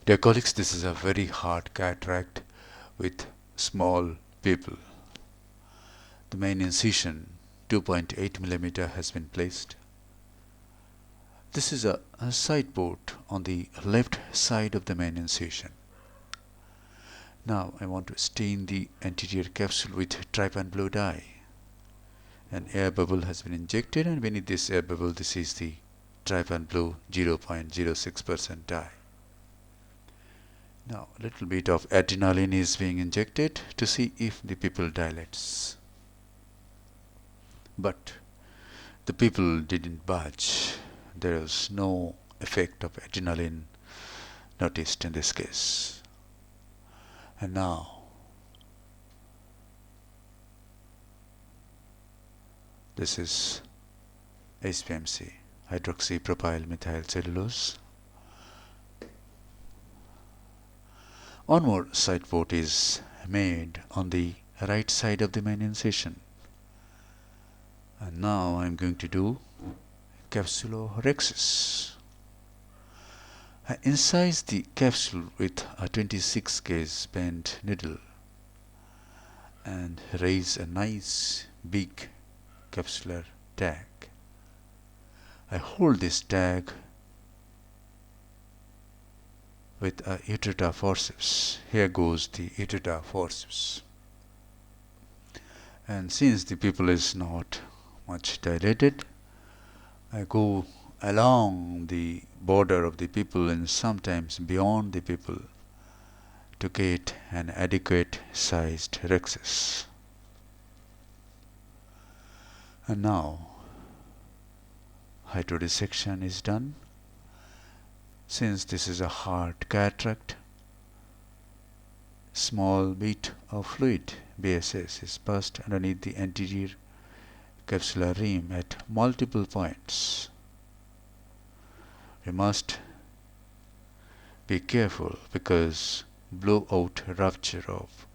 Dear colleagues, this is a very hard cataract with small pupil. The main incision 2.8 millimeter has been placed. This is a side port on the left side of the main incision. Now I want to stain the anterior capsule with trypan blue dye. An air bubble has been injected, and beneath this air bubble, this is the trypan blue 0.06% dye. Now a little bit of adrenaline is being injected to see if the pupil dilates. But the pupil didn't budge. There is no effect of adrenaline noticed in this case. And now this is HPMC, hydroxypropyl methyl cellulose. One more side port is made on the right side of the main incision. And now I am going to do capsulorhexis. I incise the capsule with a 26 gauge bent needle and raise a nice big capsular tag. I hold this tag with a utrata forceps. Here goes the utrata forceps. And since the pupil is not much dilated, I go along the border of the pupil and sometimes beyond the pupil to get an adequate sized rhexis. And now hydrodissection is done. Since this is a hard cataract, small bit of fluid BSS is passed underneath the anterior capsular rim at multiple points. We must be careful because blowout rupture of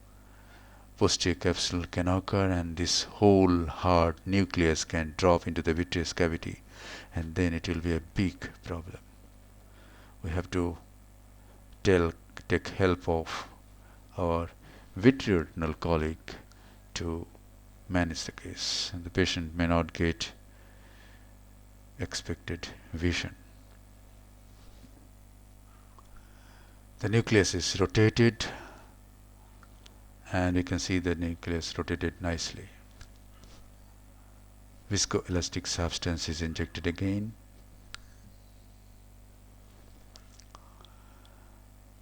posterior capsule can occur, and this whole hard nucleus can drop into the vitreous cavity, and then it will be a big problem. We have to take help of our vitreoretinal colleague to manage the case, and the patient may not get expected vision. The nucleus is rotated, and you can see the nucleus rotated nicely. Viscoelastic substance is injected again.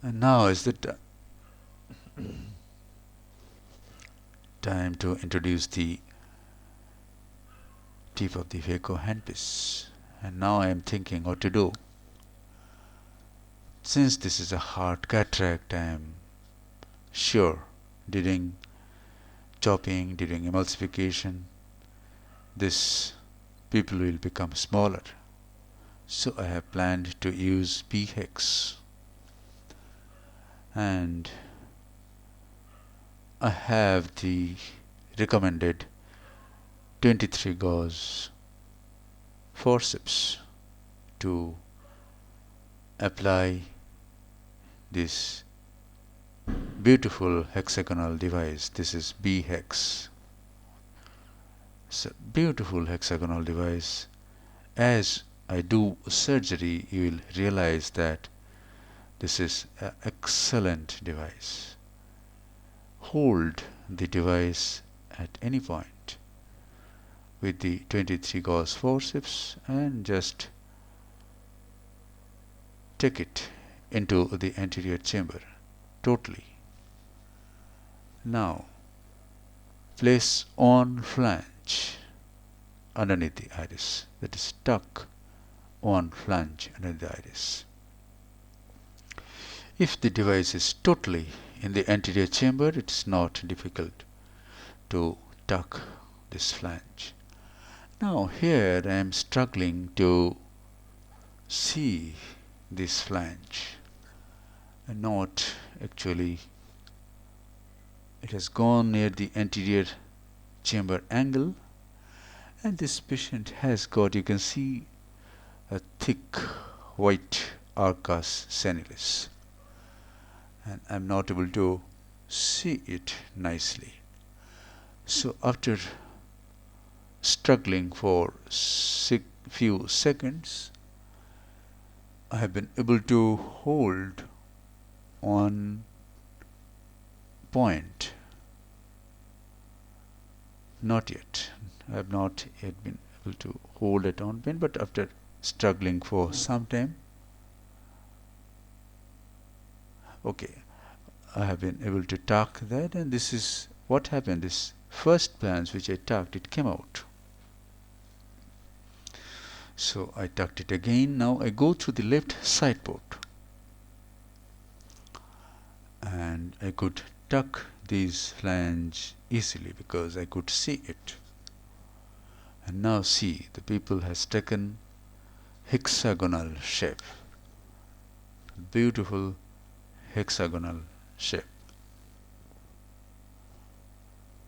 And now is the time to introduce the tip of the phaco handpiece. And now I am thinking what to do. Since this is a hard cataract, I am sure during chopping, during emulsification, this pupil will become smaller. So I have planned to use B-HEX. And I have the recommended 23 gauge forceps to apply this beautiful hexagonal device. This is B-HEX. It's a beautiful hexagonal device. As I do surgery, you will realize that this is an excellent device. Hold the device at any point with the 23 gauge forceps and just take it into the anterior chamber totally. Now place on flange underneath the iris, that is tuck on flange underneath the iris. If the device is totally in the anterior chamber, it is not difficult to tuck this flange. Now here I am struggling to see this flange, and not actually, it has gone near the anterior chamber angle, and this patient has got, you can see, a thick white arcus senilis. and I'm not able to see it nicely. So after struggling for few seconds, I have been able to hold one point. Not yet. I have not yet been able to hold it on point, but after struggling for some time, okay, I have been able to tuck that, and this is what happened. This first plans which I tucked, it came out. So I tucked it again. Now I go through the left side port, and I could tuck these flange easily because I could see it. And now see, the pupil has taken hexagonal shape, beautiful hexagonal shape.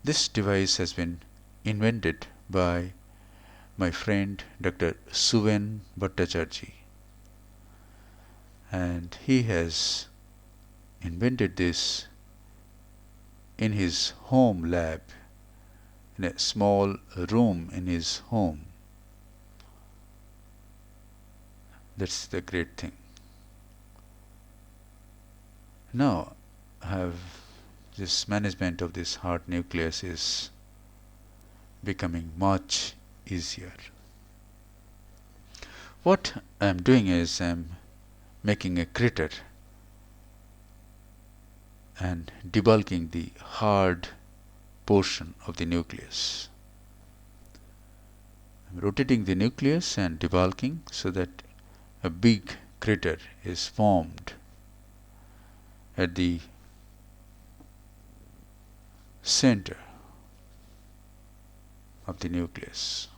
This device has been invented by my friend Dr. Suven Bhattacharjee, and he has invented this in his home lab, in a small room in his home. That's the great thing. Now have this management of this heart nucleus is becoming much easier. What I'm doing is I'm making a crater and debulking the hard portion of the nucleus. I'm rotating the nucleus and debulking so that a big crater is formed at the center of the nucleus.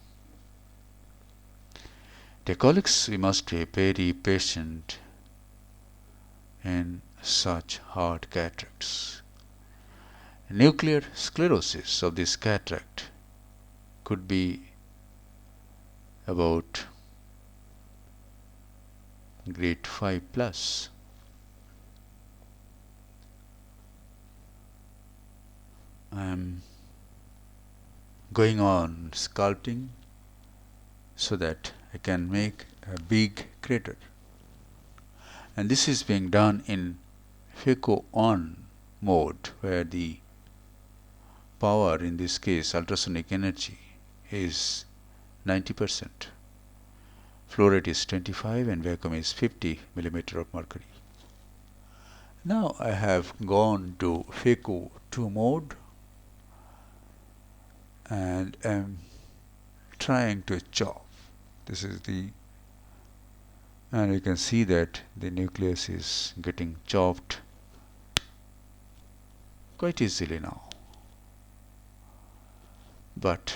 Dear colleagues, we must be very patient in such hard cataracts. Nuclear sclerosis of this cataract could be about grade 5 plus. I am going on sculpting so that I can make a big crater, and this is being done in phaco on mode, where the power, in this case ultrasonic energy, is 90%, flow rate is 25, and vacuum is 50 millimeter of mercury. Now I have gone to phaco 2 mode and am trying to chop. This is the, and you can see that the nucleus is getting chopped quite easily now. But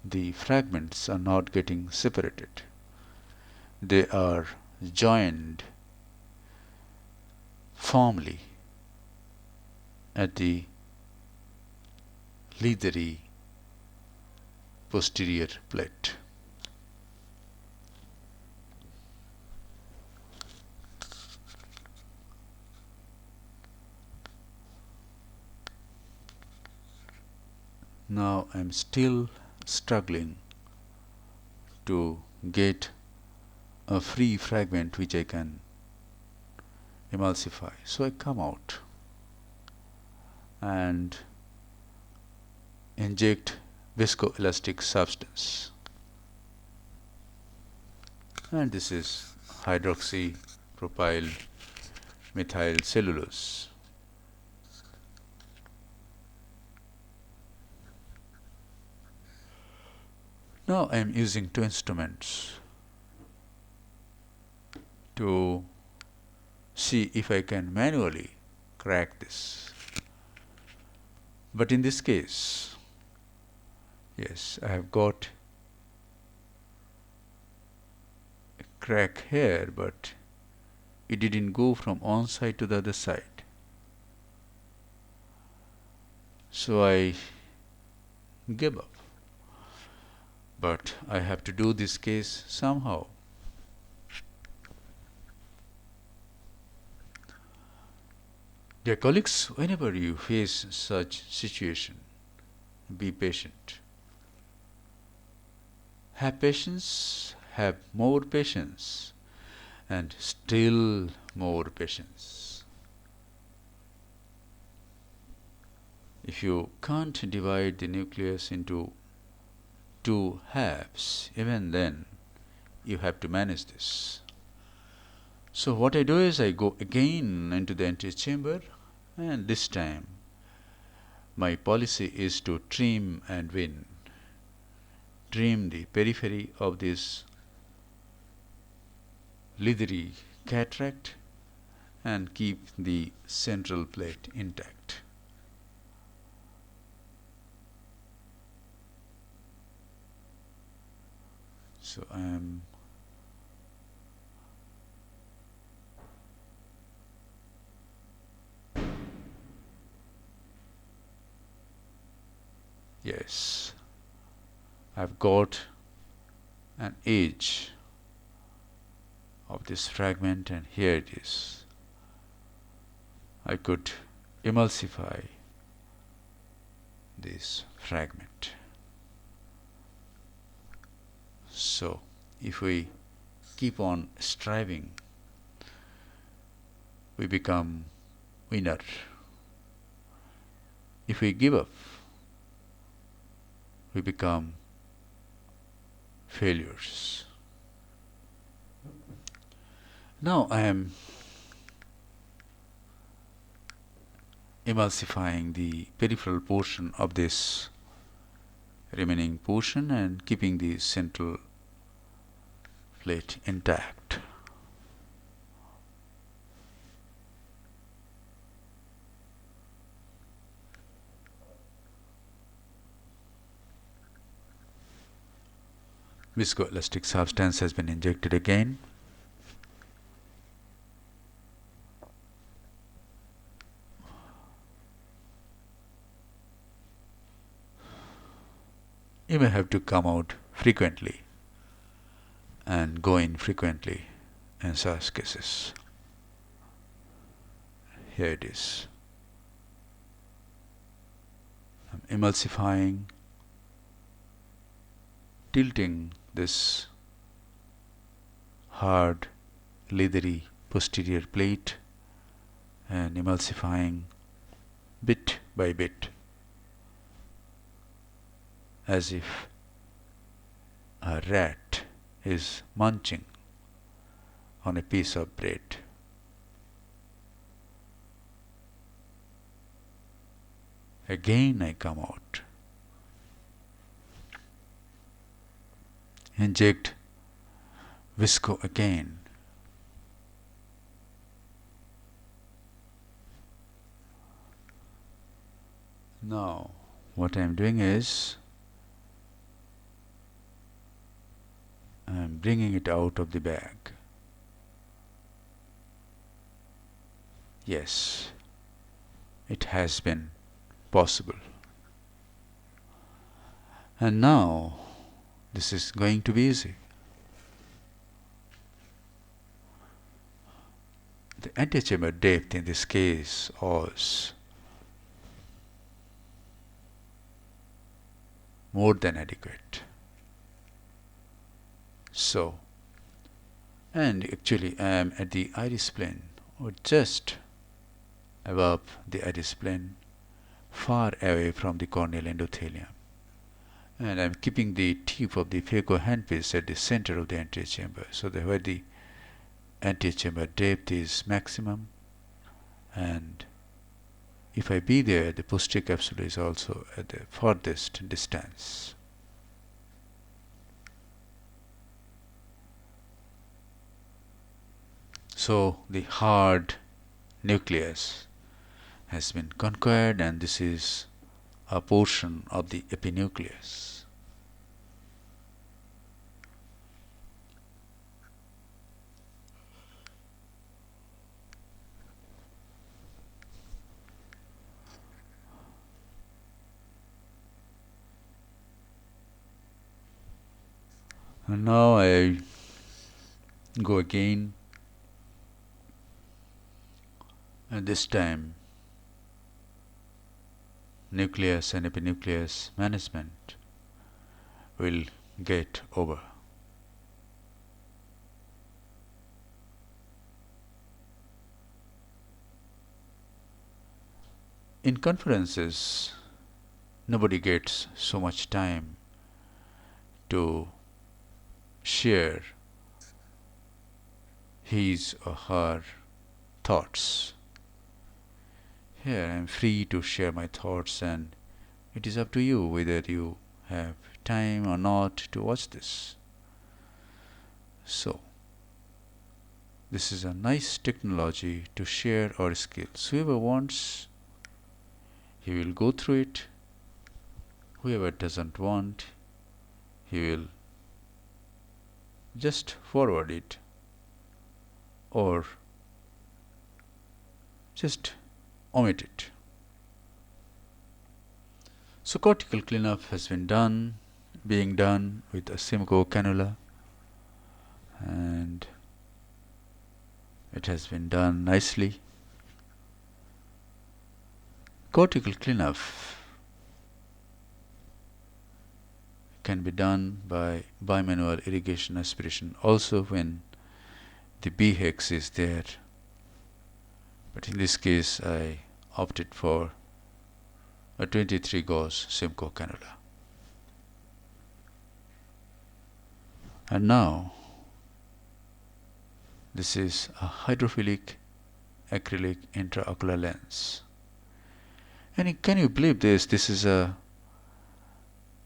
the fragments are not getting separated. They are joined firmly at the leathery posterior plate. Now I am still struggling to get a free fragment which I can emulsify. So I come out and inject viscoelastic substance, and this is hydroxypropyl methyl cellulose. Now I am using two instruments to see if I can manually crack this. But in this case, yes, I have got a crack here, but it didn't go from one side to the other side. So I gave up. But I have to do this case somehow. Dear colleagues, whenever you face such situation, be patient. Have patience, have more patience, and still more patience. If you can't divide the nucleus into two halves, even then you have to manage this. So what I do is I go again into the anterior chamber, and this time my policy is to trim and win. Trim the periphery of this leathery cataract and keep the central plate intact. So I am yes, I've got an edge of this fragment, and here it is. I could emulsify this fragment. So if we keep on striving, we become winner. If we give up, we become failures. Now I am emulsifying the peripheral portion of this remaining portion and keeping the central plate intact. Viscoelastic substance has been injected again. You may have to come out frequently and go in frequently in such cases. Here it is. I'm emulsifying, tilting this hard, leathery posterior plate and emulsifying bit by bit, as if a rat is munching on a piece of bread. Again I come out. Inject visco again. Now what I am doing is I am bringing it out of the bag. Yes, it has been possible. And now this is going to be easy. The antechamber depth in this case was more than adequate. So, and actually I am at the iris plane, or just above the iris plane, far away from the corneal endothelium. And I am keeping the tip of the phaco handpiece at the center of the anterior chamber, so that where the anterior chamber depth is maximum, and if I be there, the posterior capsule is also at the farthest distance. So the hard nucleus has been conquered, and this is a portion of the epinucleus. And now I go again, and this time nucleus and epinucleus management will get over. In conferences, nobody gets so much time to share his or her thoughts. Here I am free to share my thoughts, and it is up to you whether you have time or not to watch this. So, this is a nice technology to share our skills. Whoever wants, he will go through it. Whoever doesn't want, he will just forward it or just omit it. So cortical cleanup has been being done with a Simcoe cannula, and it has been done nicely. Cortical cleanup can be done by bimanual irrigation aspiration also when the B-HEX is there, but in this case I opted for a 23 gauge Simcoe cannula. And now this is a hydrophilic acrylic intraocular lens. And can you believe this? This is a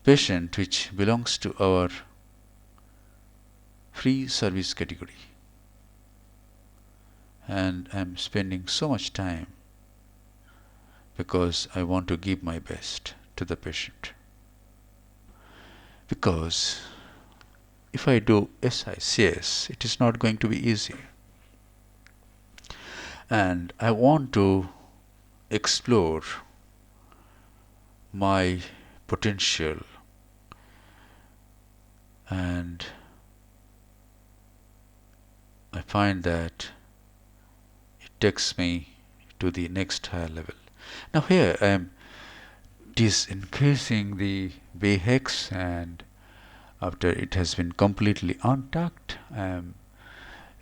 patient which belongs to our free service category, and I am spending so much time because I want to give my best to the patient. Because if I do SICS, it is not going to be easy, and I want to explore my potential, and I find that it takes me to the next higher level. Now here I am increasing the B-HEX, and after it has been completely untucked, I am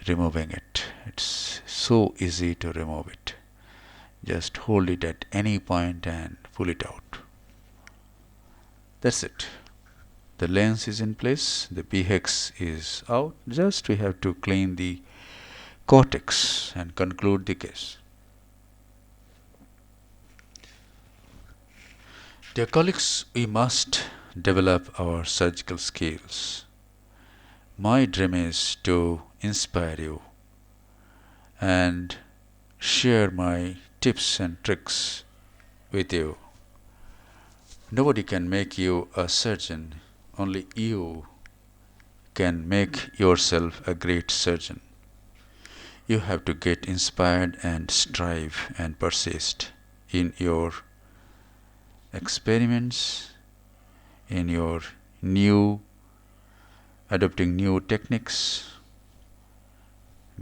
removing it. It's so easy to remove it. Just hold it at any point and pull it out. That's it. The lens is in place, the B-HEX is out. Just we have to clean the cortex and conclude the case. Dear colleagues, we must develop our surgical skills. My dream is to inspire you and share my tips and tricks with you. Nobody can make you a surgeon, only you can make yourself a great surgeon. You have to get inspired and strive and persist in your experiments, in your adopting new techniques.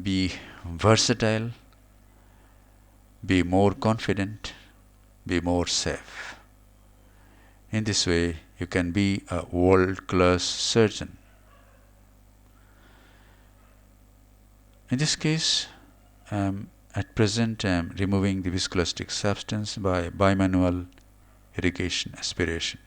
Be versatile, be more confident, be more safe. In this way, you can be a world-class surgeon. In this case, at present I am removing the viscoelastic substance by bimanual irrigation aspiration.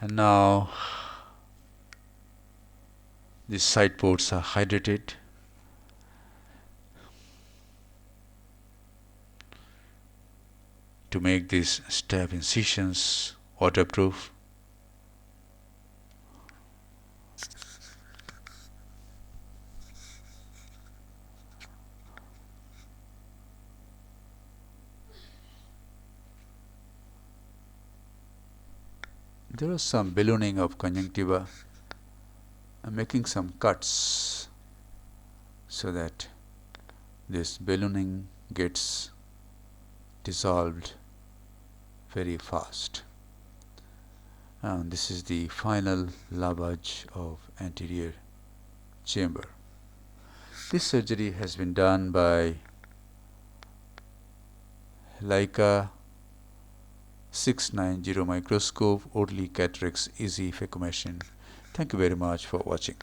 And now these side ports are hydrated. To make these stab incisions waterproof. There was some ballooning of conjunctiva. I'm making some cuts so that this ballooning gets dissolved very fast. And this is the final lavage of anterior chamber. This surgery has been done by Leica 690 microscope, Orly cataracts easy phaco machine. Thank you very much for watching.